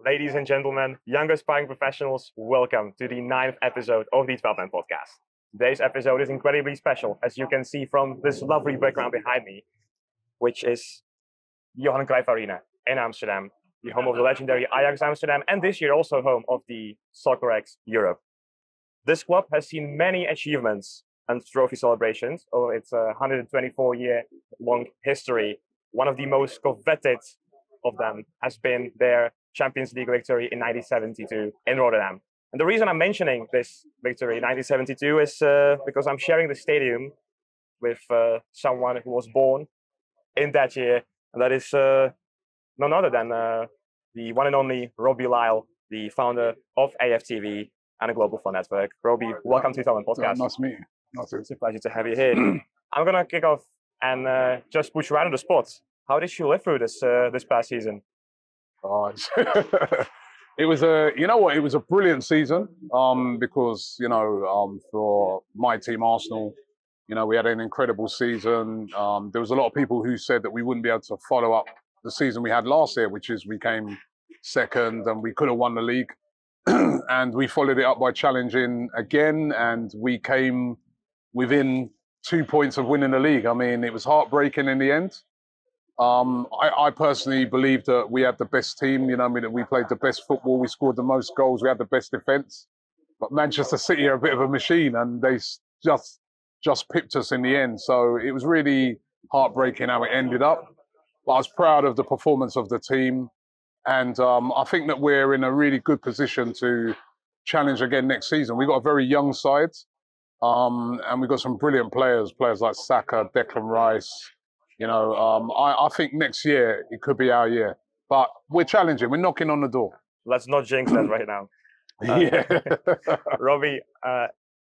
Ladies and gentlemen, young aspiring professionals, welcome to the 9th episode of the 12th podcast. Today's episode is incredibly special, as you can see from this lovely background behind me, which is Johan Cruijff Arena in Amsterdam, the home of the legendary Ajax Amsterdam, and this year also home of the SoccerX Europe. This club has seen many achievements and trophy celebrations over its 124-year-long history. One of the most coveted of them has been their Champions League victory in 1972 in Rotterdam. And the reason I'm mentioning this victory in 1972 is because I'm sharing the stadium with someone who was born in that year, and that is none other than the one and only Robbie Lyle, the founder of AFTV and a Global Fund Network. Robbie, welcome to the Talent Podcast. Nice to meet you. It's a pleasure to have you here. I'm gonna kick off and just put you right on the spot. How did you live through this past season? It was it was a brilliant season because for my team Arsenal, we had an incredible season. There was a lot of people who said that we wouldn't be able to follow up the season we had last year, which is we came second and we could have won the league. And we followed it up by challenging again, and we came within 2 points of winning the league. I mean, it was heartbreaking in the end. I personally believe that we had the best team, that we played the best football, we scored the most goals, we had the best defence. But Manchester City are a bit of a machine, and they just pipped us in the end. So it was really heartbreaking how it ended up. But I was proud of the performance of the team. And I think that we're in a really good position to challenge again next season. We've got a very young side, and we've got some brilliant players like Saka, Declan Rice. I think next year it could be our year. But we're challenging, we're knocking on the door. Let's not jinx that right now. Yeah. Robbie,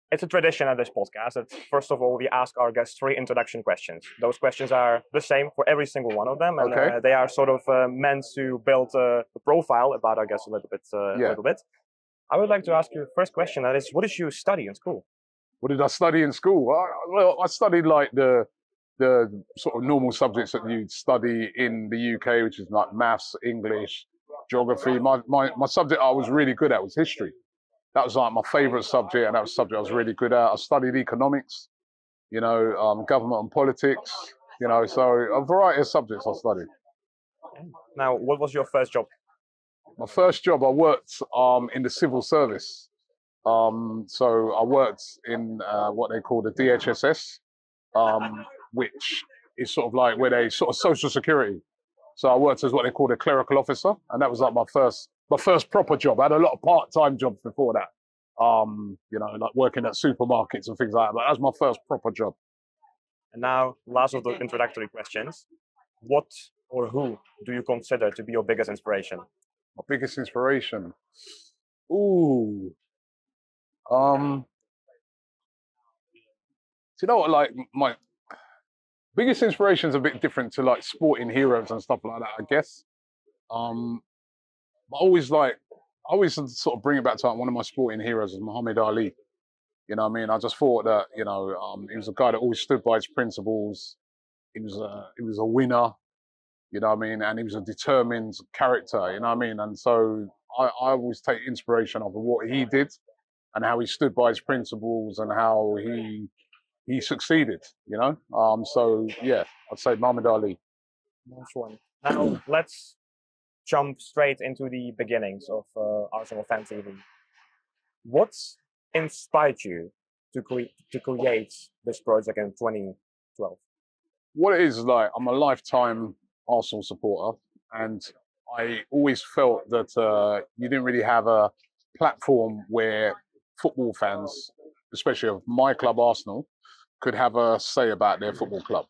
it's a tradition at this podcast that first of all we ask our guests 3 introduction questions. Those questions are the same for every single one of them, and they are sort of meant to build a profile about our guests a little bit. I would like to ask you the first question. That is, what did you study in school? What did I study in school? Well, I studied like the sort of normal subjects that you'd study in the UK, which is like maths, English, geography. My subject I was really good at was history. That was like my favourite subject, and that was a subject I was really good at. I studied economics, government and politics, so a variety of subjects I studied. Now, what was your first job? My first job, I worked in the civil service. So I worked in what they call the DHSS, which is sort of like where they sort of social security. So I worked as what they call a clerical officer, and that was like my first proper job. I had a lot of part-time jobs before that, like working at supermarkets and things like that. But that was my first proper job. And now, last of the introductory questions. What or who do you consider to be your biggest inspiration? My biggest inspiration? Ooh. Do you know what, like, my biggest inspiration is a bit different to like sporting heroes and stuff like that, I guess. But I always sort of bring it back to like, one of my sporting heroes is Muhammad Ali. You know what I mean? I just thought that, he was a guy that always stood by his principles. He was a winner, you know what I mean? And he was a determined character, you know what I mean? And so I always take inspiration of what he did and how he stood by his principles and how he succeeded, So yeah, I'd say Muhammad Ali. Nice one. Now let's jump straight into the beginnings of Arsenal Fan TV. What inspired you to create this project in 2012? What it is like, I'm a lifetime Arsenal supporter, and I always felt that you didn't really have a platform where football fans, especially of my club Arsenal, could have a say about their football club.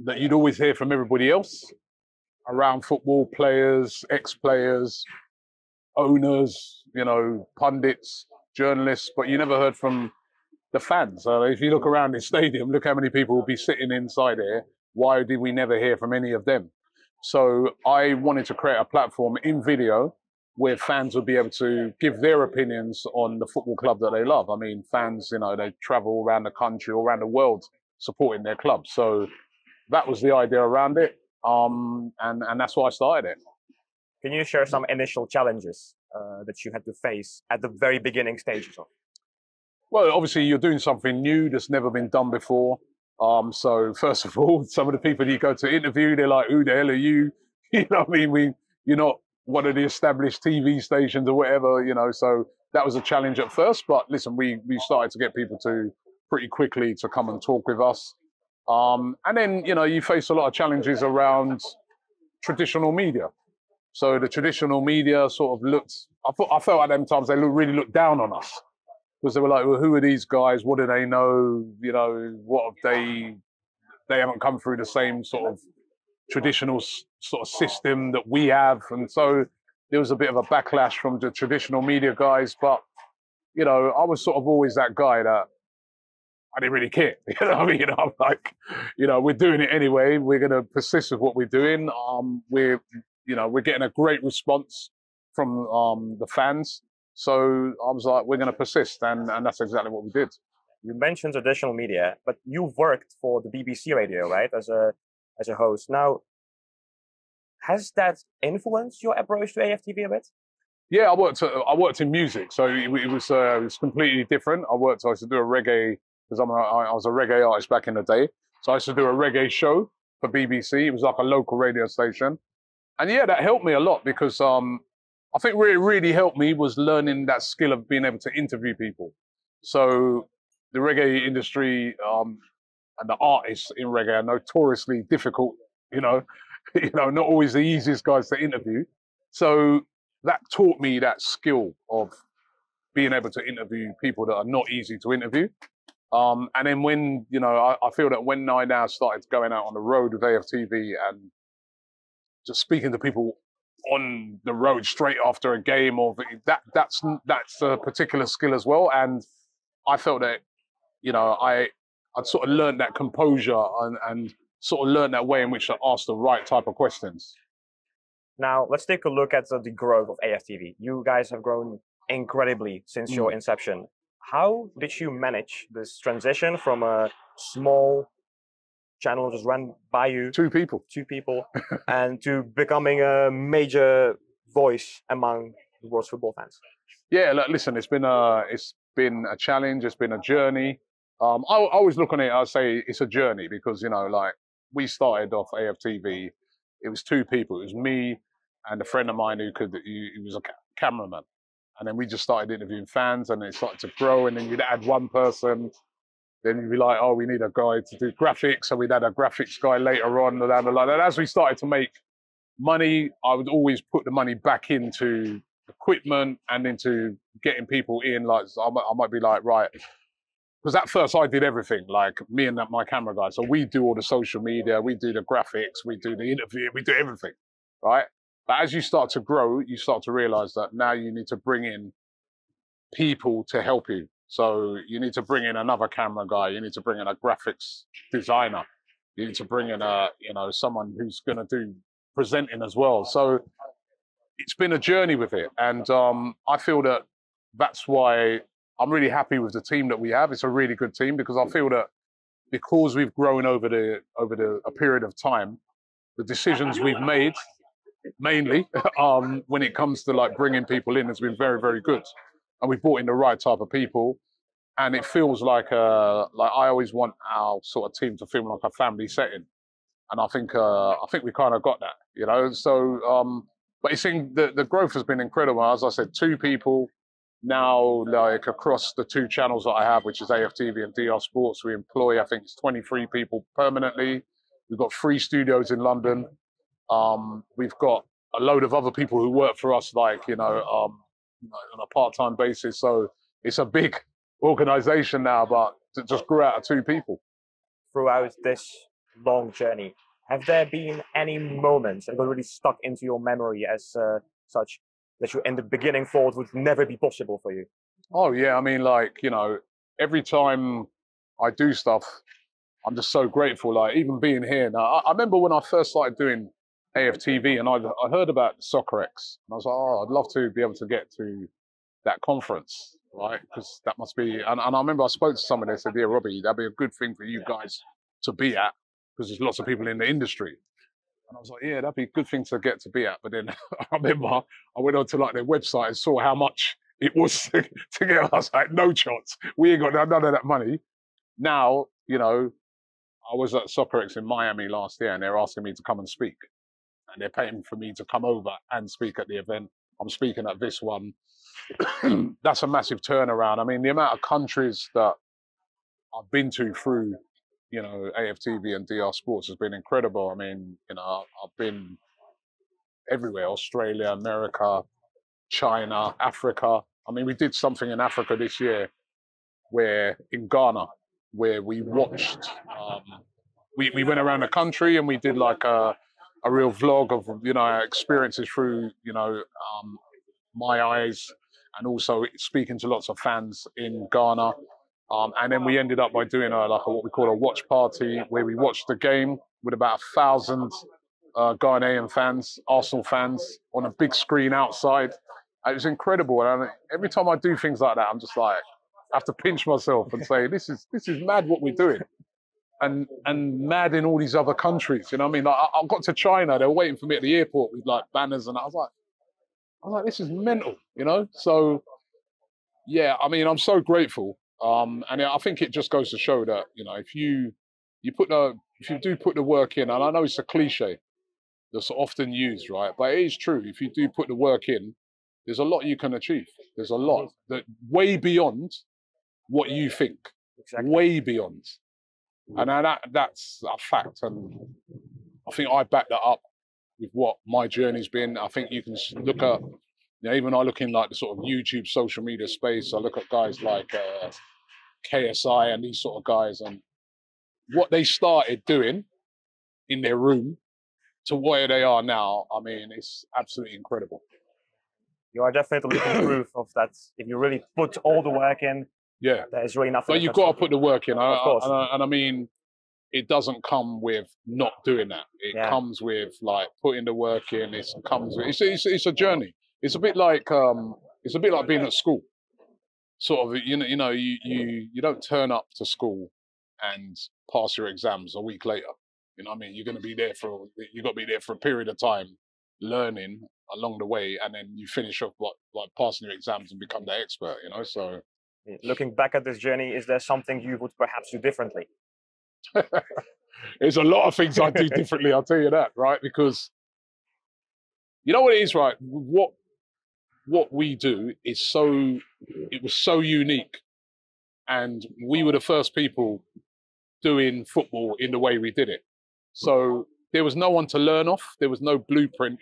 That you'd always hear from everybody else around football, players, ex-players, owners, pundits, journalists, but you never heard from the fans. If you look around the stadium, look how many people will be sitting inside here. Why did we never hear from any of them? So I wanted to create a platform in video where fans would be able to give their opinions on the football club that they love. I mean, fans, they travel around the country or around the world supporting their club. So that was the idea around it. And that's why I started it. Can you share some initial challenges that you had to face at the very beginning stages of? Well, obviously you're doing something new that's never been done before. So first of all, some of the people you go to interview, they're like, "Who the hell are you?" You know what I mean? You're not one of the established TV stations or whatever, you know. So that was a challenge at first. But listen, we started to get people to pretty quickly to come and talk with us. And then, you know, you face a lot of challenges around traditional media. So the traditional media sort of looked, I felt at them times they really looked down on us because they were like, well, who are these guys? What do they know? You know, what have they haven't come through the same sort of traditional sort of system that we have. And so there was a bit of a backlash from the traditional media guys. But, you know, I was sort of always that guy that I didn't really care. You know what I mean? You know, I'm like, you know, we're doing it anyway. We're going to persist with what we're doing. We're getting a great response from the fans. So I was like, we're going to persist. And that's exactly what we did. You mentioned traditional media, but you've worked for the BBC radio, right? As a host. Now, has that influenced your approach to AFTV a bit? Yeah, I worked in music, so it was completely different. I used to do a reggae, because I was a reggae artist back in the day. So I used to do a reggae show for BBC. It was like a local radio station. And yeah, that helped me a lot because I think where it really helped me was learning that skill of being able to interview people. So the reggae industry and the artists in reggae are notoriously difficult, you know, not always the easiest guys to interview. So that taught me that skill of being able to interview people that are not easy to interview. And then when, you know, I feel that when I now started going out on the road with AFTV and just speaking to people on the road straight after a game, or that's a particular skill as well. And I felt that, you know, I'd sort of learned that composure and sort of learned that way in which to ask the right type of questions. Now, let's take a look at the growth of AFTV. You guys have grown incredibly since your inception. How did you manage this transition from a small channel just run by you, two people, and to becoming a major voice among the world's football fans? Yeah, look, listen, it's been a challenge. It's been a journey. I always look on it. I say it's a journey because, you know, like we started off AFTV. It was two people. It was me and a friend of mine who was a cameraman. And then we just started interviewing fans, and it started to grow. And then you'd add one person. Then you'd be like, oh, we need a guy to do graphics. So we'd add a graphics guy later on. And as we started to make money, I would always put the money back into equipment and into getting people in. Like, I might be like, right, because at first I did everything, like me and my camera guy. So we do all the social media, we do the graphics, we do the interview, we do everything, right? But as you start to grow, you start to realize that now you need to bring in people to help you. So you need to bring in another camera guy, you need to bring in a graphics designer, you need to bring in someone who's going to do presenting as well. So it's been a journey with it, and I feel that that's why I'm really happy with the team that we have. It's a really good team because I feel that because we've grown over a period of time, the decisions we've made, mainly when it comes to like bringing people in, has been very, very good, and we've brought in the right type of people, and it feels like I always want our sort of team to feel like a family setting, and I think we kind of got that, you know. So, but it's the growth has been incredible. As I said, two people. Now, like across the two channels that I have, which is AFTV and DR Sports, we employ, I think it's 23 people permanently. We've got 3 studios in London. We've got a load of other people who work for us, like, on a part-time basis. So it's a big organization now, but it just grew out of 2 people. Throughout this long journey, have there been any moments that got really stuck into your memory as such, that you in the beginning thought would never be possible for you? Oh yeah, I mean, like, every time I do stuff, I'm just so grateful. Like even being here now, I remember when I first started doing AFTV and I heard about SoccerX, and I was like, oh, I'd love to be able to get to that conference, right? Because that must be, and I remember I spoke to somebody, they said, yeah, Robbie, that'd be a good thing for you guys to be at, because there's lots of people in the industry. And I was like, yeah, that'd be a good thing to get to be at. But then I remember I went onto like their website and saw how much it was to get. I was like, no chance. We ain't got none of that money. Now, you know, I was at SoccerX in Miami last year, and they're asking me to come and speak. And they're paying for me to come over and speak at the event. I'm speaking at this one. That's a massive turnaround. I mean, the amount of countries that I've been to through, you know, AFTV and DR Sports has been incredible. I mean, you know, I've been everywhere: Australia, America, China, Africa. I mean, we did something in Africa this year, where in Ghana, where we watched. We went around the country and we did like a real vlog of, you know, our experiences through, you know, my eyes, and also speaking to lots of fans in Ghana. And then we ended up by doing what we call a watch party, where we watched the game with about 1,000 Ghanaian fans, Arsenal fans, on a big screen outside. It was incredible. And every time I do things like that, I'm just like, I have to pinch myself and say, this is mad what we're doing. And mad in all these other countries, you know what I mean? Like, I got to China, they were waiting for me at the airport with like banners, and I was like, this is mental, you know? So, yeah, I mean, I'm so grateful. And I think it just goes to show that, you know, if you do put the work in, and I know it's a cliche that's often used, right? But it is true. If you do put the work in, there's a lot you can achieve. There's a lot that way beyond what you think, way beyond. And that's a fact. And I think I back that up with what my journey's been. I think you can look at, you know, even I look in like the sort of YouTube social media space, I look at guys like KSI and these sort of guys, and what they started doing in their room to where they are now. I mean, it's absolutely incredible. You are definitely living proof of that. If you really put all the work in, yeah, there's really nothing. But you've got to put the work in. Of course. And I mean, it doesn't come with not doing that. It comes with like putting the work in. It's a journey. It's a bit like being at school. Sort of, you don't turn up to school and pass your exams a week later. You know what I mean? You've got to be there for a period of time, learning along the way, and then you finish off like passing your exams and become the expert. You know, so. Looking back at this journey, is there something you would perhaps do differently? There's a lot of things I do differently, I'll tell you that, right? Because you know what it is, right? What we do is it was so unique. And we were the first people doing football in the way we did it. So there was no one to learn off. There was no blueprint.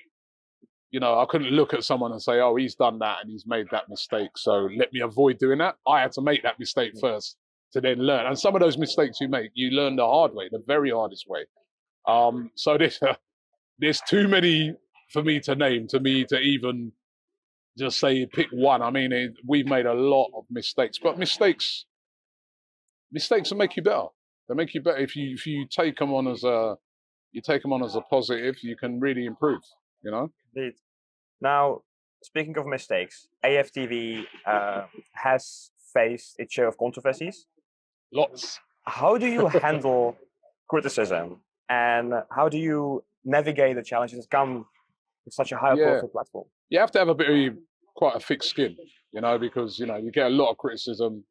You know, I couldn't look at someone and say, oh, he's done that and he's made that mistake, so let me avoid doing that. I had to make that mistake first to then learn. And some of those mistakes you make, you learn the hard way, the very hardest way. So there's too many for me to name, to even just say pick one. I mean, we've made a lot of mistakes, but mistakes will make you better. They make you better if you take them on as a positive. You can really improve. You know. Indeed. Now, speaking of mistakes, AFTV has faced its share of controversies. Lots. How do you handle criticism, and how do you navigate the challenges that come with such a high profile platform? You have to have quite a thick skin, you know, because, you know, you get a lot of criticism.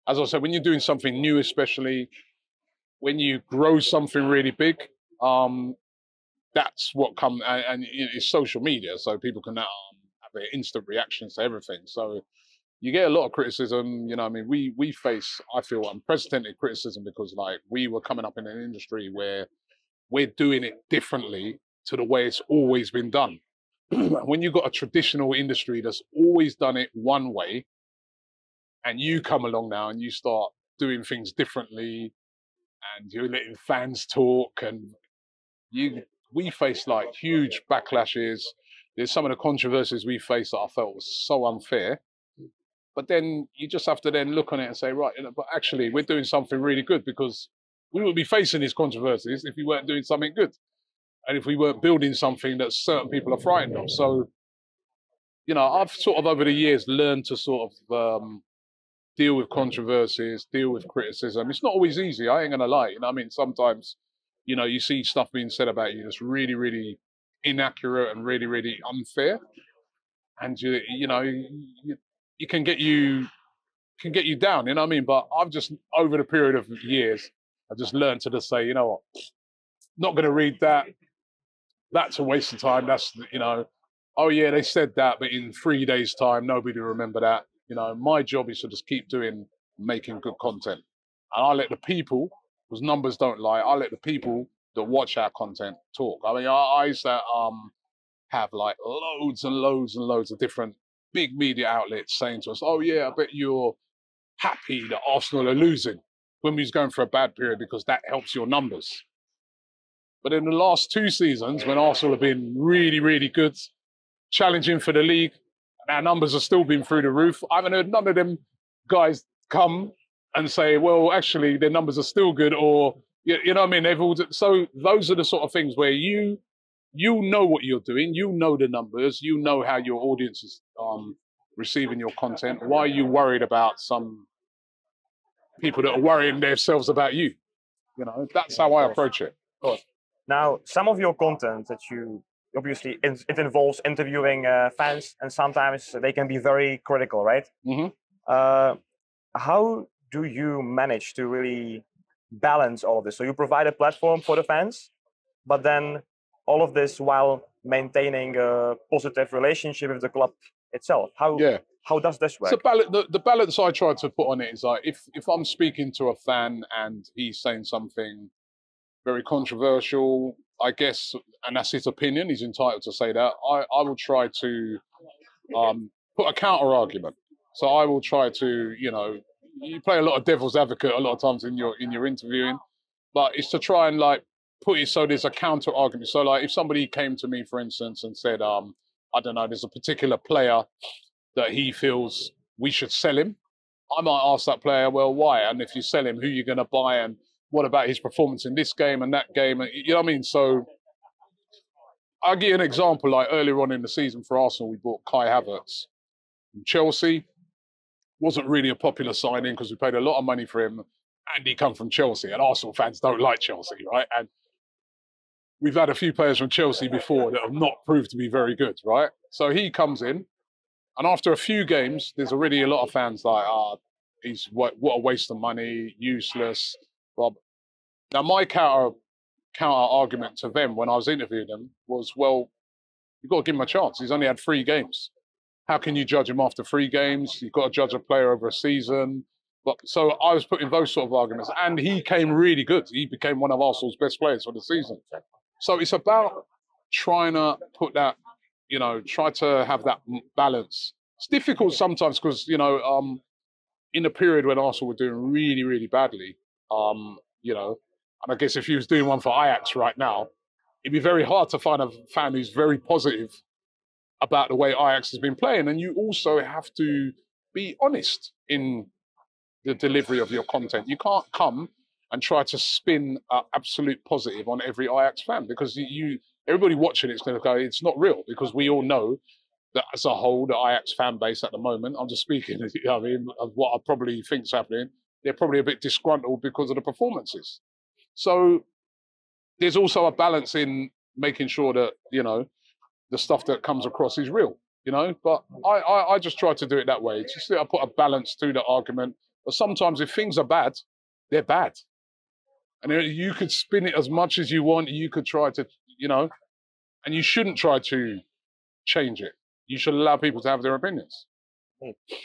As I said, when you're doing something new, especially when you grow something really big, that's what comes, and it's social media, so people can have their instant reactions to everything. So you get a lot of criticism. You know, I mean, we face, I feel, unprecedented criticism because, like, we were coming up in an industry where we're doing it differently to the way it's always been done. When you've got a traditional industry that's always done it one way, and you come along now and you start doing things differently, and you're letting fans talk, and we face like huge backlashes. There's some of the controversies we faced that I felt was so unfair. But then you just have to then look on it and say, right, but actually we're doing something really good, because we wouldn't be facing these controversies if we weren't doing something good. And if we weren't building something that certain people are frightened of. So, you know, I've sort of over the years learned to sort of deal with controversies, deal with criticism. It's not always easy, I ain't gonna lie. You know, I mean, sometimes you know, you see stuff being said about you that's really, really inaccurate and really, really unfair. And you know, you can get you down, you know what I mean? But I've just, over the period of years, I've just learned to just say, you know what, not going to read that. That's a waste of time. That's, you know, oh yeah, they said that, but in 3 days' time, nobody will remember that. You know, my job is to just keep making good content. And I let the people, because numbers don't lie, I let the people that watch our content talk. I mean, I used to have like loads and loads and loads of different big media outlets saying to us, oh yeah, I bet you're happy that Arsenal are losing when we was going for a bad period because that helps your numbers. But in the last 2 seasons, when Arsenal have been really, really good, challenging for the league, and our numbers have still been through the roof, I haven't heard none of them guys come and say, well, actually, their numbers are still good, or, you know what I mean? They've all, so those are the sort of things where you know what you're doing, you know the numbers, you know how your audience is receiving your content. Why are you worried about some people that are worrying themselves about you? You know, that's how I approach it. Of course. Now, some of your content that you obviously it involves interviewing fans, and sometimes they can be very critical, right? Mm-hmm. How do you manage to really balance all of this? So you provide a platform for the fans, but then all of this while maintaining a positive relationship with the club itself. How does this work? So the balance I try to put on it is like, if I'm speaking to a fan and he's saying something very controversial, I guess, and that's his opinion, he's entitled to say that, I will try to put a counter argument. So I will try to, you know, you play a lot of devil's advocate a lot of times in your interviewing, but it's to try and like put it so there's a counter argument. So like if somebody came to me, for instance, and said, I don't know, there's a particular player that he feels we should sell him, I might ask that player, well, why? And if you sell him, who are you going to buy? And what about his performance in this game and that game? You know what I mean? So I'll give you an example. Like earlier on in the season for Arsenal, we bought Kai Havertz from Chelsea. Wasn't really a popular signing because we paid a lot of money for him, and he come from Chelsea. And Arsenal fans don't like Chelsea, right? And we've had a few players from Chelsea before that have not proved to be very good, right? So he comes in, and after a few games, there's already a lot of fans like, what a waste of money, useless. Rob. Now, my counter argument to them when I was interviewing them was, well, you've got to give him a chance. He's only had 3 games. How can you judge him after 3 games? You've got to judge a player over a season. But so I was putting those sort of arguments, and he came really good. He became one of Arsenal's best players for the season. So it's about trying to put that, you know, try to have that balance. It's difficult sometimes because, you know, in the period when Arsenal were doing really, really badly, you know, and I guess if he was doing one for Ajax right now, it'd be very hard to find a fan who's very positive about the way Ajax has been playing. And you also have to be honest in the delivery of your content. You can't come and try to spin absolute positive on every Ajax fan, because everybody watching it's going to go, it's not real, because we all know that as a whole, the Ajax fan base at the moment, I'm just speaking, you know, I mean, of what I probably think's happening, they're probably a bit disgruntled because of the performances. So there's also a balance in making sure that, you know, the stuff that comes across is real, you know, but I just try to do it that way. Just I put a balance to the argument. But sometimes if things are bad, they're bad. And you could spin it as much as you want. You could try to, you know, and you shouldn't try to change it. You should allow people to have their opinions.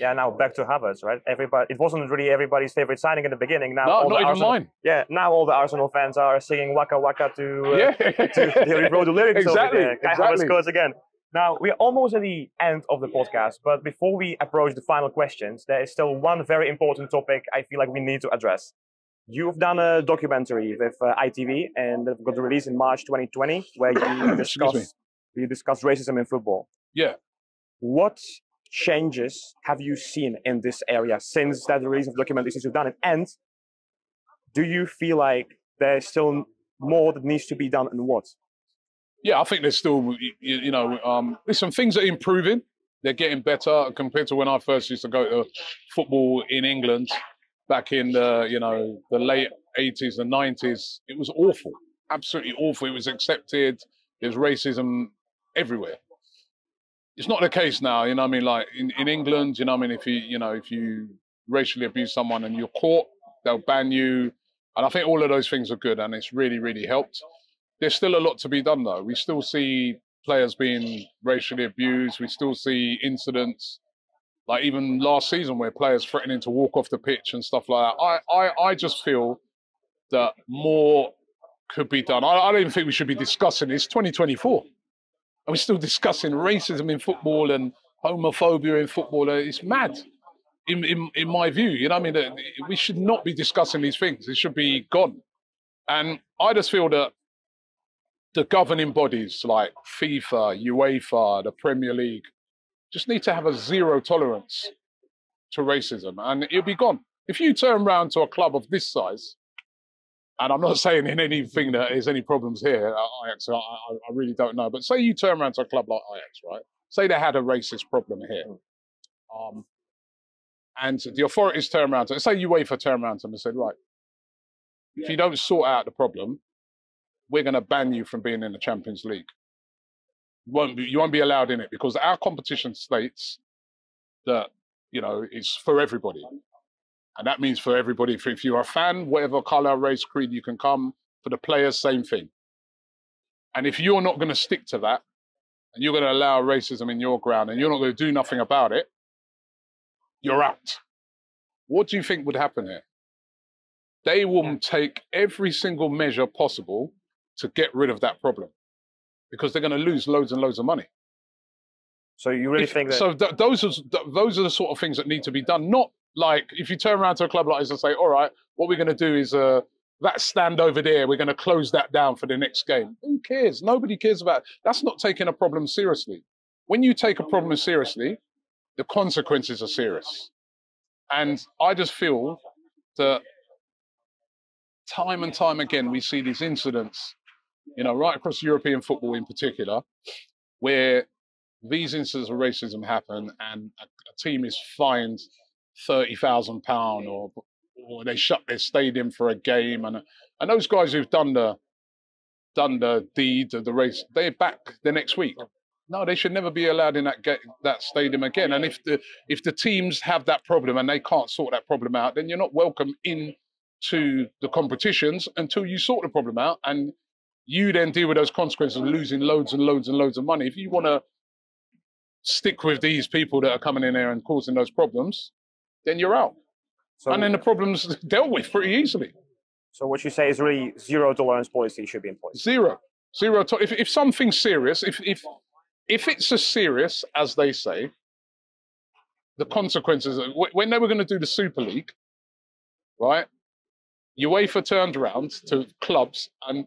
Yeah, now back to Havertz, right? It wasn't really everybody's favorite signing in the beginning. Now, no, not even mine. Yeah, now all the Arsenal fans are singing "Waka Waka" they wrote the lyrics. Exactly, over there. Kai Havertz scores again. Now we're almost at the end of the podcast, but before we approach the final questions, there is still one very important topic I feel like we need to address. You've done a documentary with ITV, and it got released in March 2020, where you discuss racism in football. Yeah. What changes have you seen in this area since that release of the documentary, since you've done it? And do you feel like there's still more that needs to be done, and what? Yeah, I think there's still, you know, listen, things are improving. They're getting better compared to when I first used to go to football in England back in the, you know, the late 80s and 90s. It was awful. absolutely awful. It was accepted. There's racism everywhere. It's not the case now, you know what I mean? Like in England, you know what I mean? If you racially abuse someone and you're caught, they'll ban you. And I think all of those things are good, and it's really, really helped. There's still a lot to be done, though. We still see players being racially abused. We still see incidents, like even last season, where players threatening to walk off the pitch and stuff like that. I just feel that more could be done. I don't even think we should be discussing this. 2024. And we're still discussing racism in football and homophobia in football. It's mad. In my view, you know what I mean? We should not be discussing these things. It should be gone. And I just feel that the governing bodies like FIFA, UEFA, the Premier League, just need to have a zero tolerance to racism, and it'll be gone. If you turn around to a club of this size, and I'm not saying in anything that there's any problems here, Ajax, I really don't know, but say you turn around to a club like Ajax, right? Say they had a racist problem here. And the authorities turn around to, say UEFA turn around to them and said, right, if you don't sort out the problem, we're going to ban you from being in the Champions League. You won't be allowed in it, because our competition states that, you know, it's for everybody. And that means for everybody. If you're a fan, whatever color, race, creed, you can come. For the players, same thing. And if you're not going to stick to that, and you're going to allow racism in your ground, and you're not going to do nothing about it, you're out. What do you think would happen here? They will take every single measure possible to get rid of that problem, because they're going to lose loads and loads of money. So you really think that? So those are the sort of things that need to be done. Not like if you turn around to a club like this and say, all right, what we're going to do is that stand over there, we're going to close that down for the next game. Who cares? Nobody cares about it. That's not taking a problem seriously. When you take a problem seriously, the consequences are serious. And I just feel that time and time again, we see these incidents, you know, right across European football in particular, where these incidents of racism happen and a team is fined £30,000 or they shut their stadium for a game. And those guys who've done the deed of the race, they're back the next week. No, they should never be allowed in that stadium again. And if the teams have that problem and they can't sort that problem out, then you're not welcome in to the competitions until you sort the problem out, and you then deal with those consequences of losing loads and loads and loads of money. If you want to stick with these people that are coming in there and causing those problems, then you're out. So, and then the problem's dealt with pretty easily. So what you say is really zero tolerance policy should be in place. Zero. If something's serious, if it's as serious as they say, the consequences, when they were going to do the Super League, right, UEFA turned around to clubs and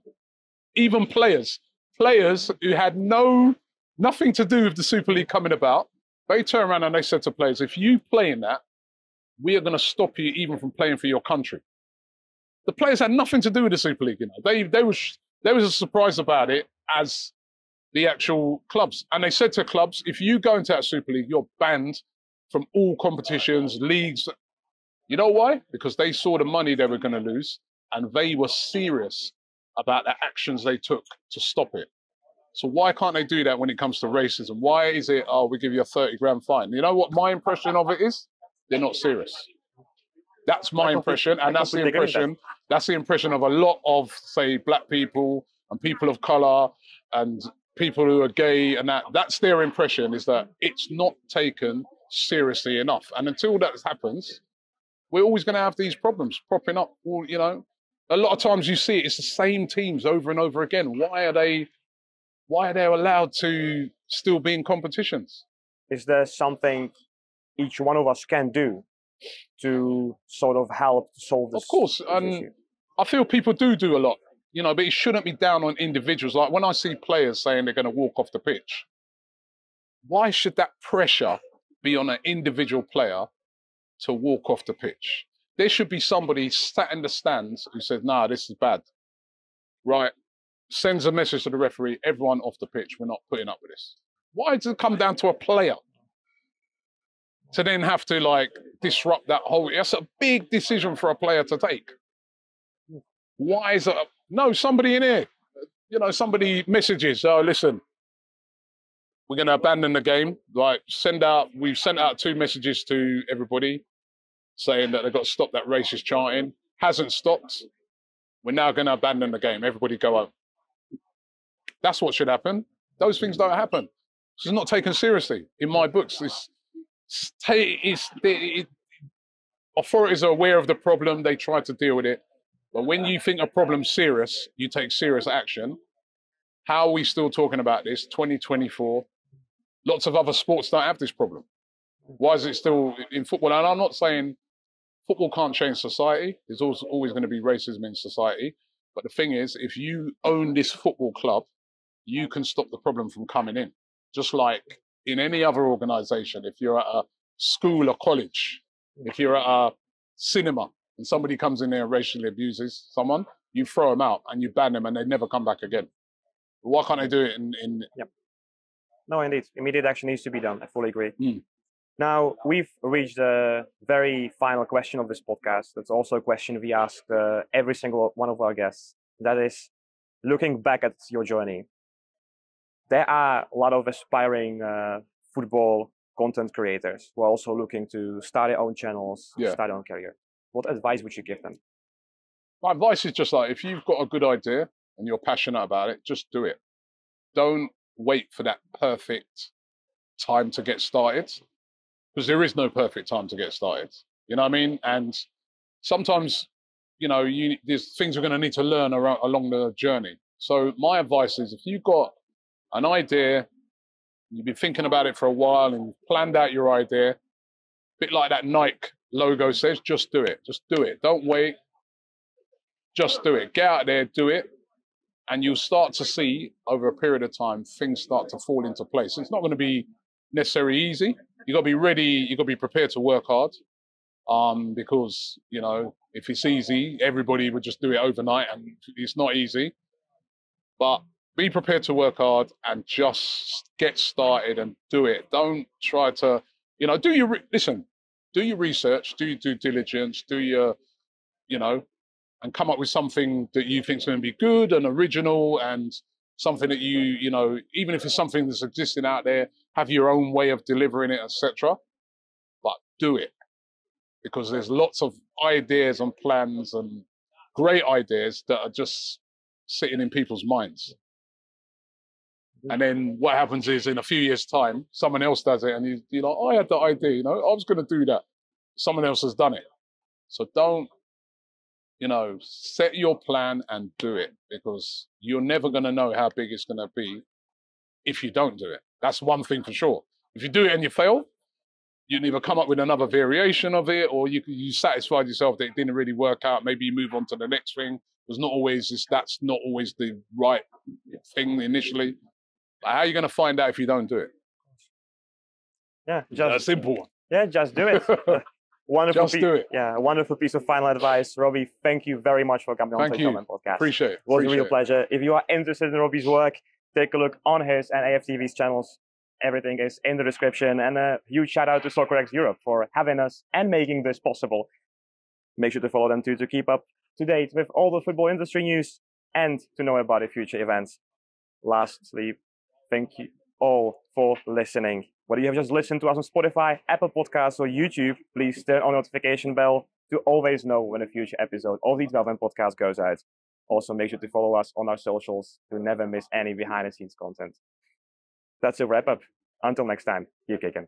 even players who had nothing to do with the Super League coming about, they turned around and they said to players, if you play in that, we are going to stop you even from playing for your country. The players had nothing to do with the Super League, you know. They was as surprised about it as the actual clubs. And they said to clubs, if you go into that Super League, you're banned from all competitions, leagues. You know why? Because they saw the money they were going to lose, and they were serious about the actions they took to stop it. So why can't they do that when it comes to racism? Why is it, oh, we give you a 30 grand fine? You know what my impression of it is? They're not serious. That's my impression, and that's the impression of a lot of, say, black people and people of color and people who are gay, and that's their impression, is that it's not taken seriously enough. And until that happens, we're always going to have these problems propping up. You know, a lot of times you see it's the same teams over and over again. Why are they allowed to still be in competitions? Is there something each one of us can do to sort of help solve this? Of course, and I feel people do a lot, you know, but it shouldn't be down on individuals. Like when I see players saying they're going to walk off the pitch, why should that pressure be on an individual player to walk off the pitch? There should be somebody sat in the stands who says, nah, this is bad, right? Sends a message to the referee, everyone off the pitch, we're not putting up with this. Why does it come down to a player to then have to like disrupt that whole? That's a big decision for a player to take. Why is it No, somebody in here, you know, somebody messages, oh, listen, we're going to abandon the game. Like, we've sent out 2 messages to everybody saying that they've got to stop that racist chanting. Hasn't stopped. We're now going to abandon the game. Everybody go home. That's what should happen. Those things don't happen. It's not taken seriously. In my books, authorities are aware of the problem. They try to deal with it. But when you think a problem's serious, you take serious action. How are we still talking about this? 2024. Lots of other sports don't have this problem. Why is it still in football? And I'm not saying football can't change society. There's always going to be racism in society. But the thing is, if you own this football club, you can stop the problem from coming in. Just like in any other organization, if you're at a school or college, if you're at a cinema and somebody comes in there and racially abuses someone, you throw them out and you ban them and they never come back again. Why can't I do it in... Yep. No, indeed. Immediate action needs to be done. I fully agree. Mm. Now, we've reached the very final question of this podcast. That's also a question we ask every single one of our guests. That is, looking back at your journey, there are a lot of aspiring football content creators who are also looking to start their own channels, start their own career. What advice would you give them? My advice is just like, if you've got a good idea and you're passionate about it, just do it. Don't wait for that perfect time to get started, because there is no perfect time to get started. You know what I mean? And sometimes, you know, there's things you're going to need to learn along the journey. So my advice is, if you've got an idea, you've been thinking about it for a while and planned out your idea, a bit like that Nike logo says, just do it. Just do it. Don't wait. Just do it. Get out there, do it. And you'll start to see over a period of time, things start to fall into place. It's not going to be necessarily easy. You've got to be ready. You've got to be prepared to work hard. Because, you know, if it's easy, everybody would just do it overnight, and it's not easy. But be prepared to work hard and just get started and do it. Don't try to, you know, do your research, do your due diligence, you know, and come up with something that you think is going to be good and original, and something that you know, even if it's something that's existing out there, have your own way of delivering it, etc. But do it, because there's lots of ideas and plans and great ideas that are just sitting in people's minds. And then what happens is, in a few years' time, someone else does it, and you're like, oh, I had the idea, you know, I was going to do that. Someone else has done it. So don't, you know, set your plan and do it, because you're never going to know how big it's going to be if you don't do it. That's one thing for sure. If you do it and you fail, you can either come up with another variation of it, or you satisfied yourself that it didn't really work out. Maybe you move on to the next thing. That's not always the right thing initially. But how are you going to find out if you don't do it? Yeah, just a simple one. Yeah, just do it. Wonderful. Just do it. Yeah, a wonderful piece of final advice. Robbie, thank you very much for coming on the Twelfth podcast. Appreciate it. It was a real pleasure. If you are interested in Robbie's work, take a look on his and AFTV's channels. Everything is in the description. And a huge shout out to SoccerX Europe for having us and making this possible. Make sure to follow them too, to keep up to date with all the football industry news and to know about the future events. Lastly, thank you all for listening. Whether you have just listened to us on Spotify, Apple Podcasts, or YouTube, please turn on the notification bell to always know when a future episode of the 12th podcast goes out. Also, make sure to follow us on our socials to never miss any behind-the-scenes content. That's a wrap-up. Until next time, keep kicking.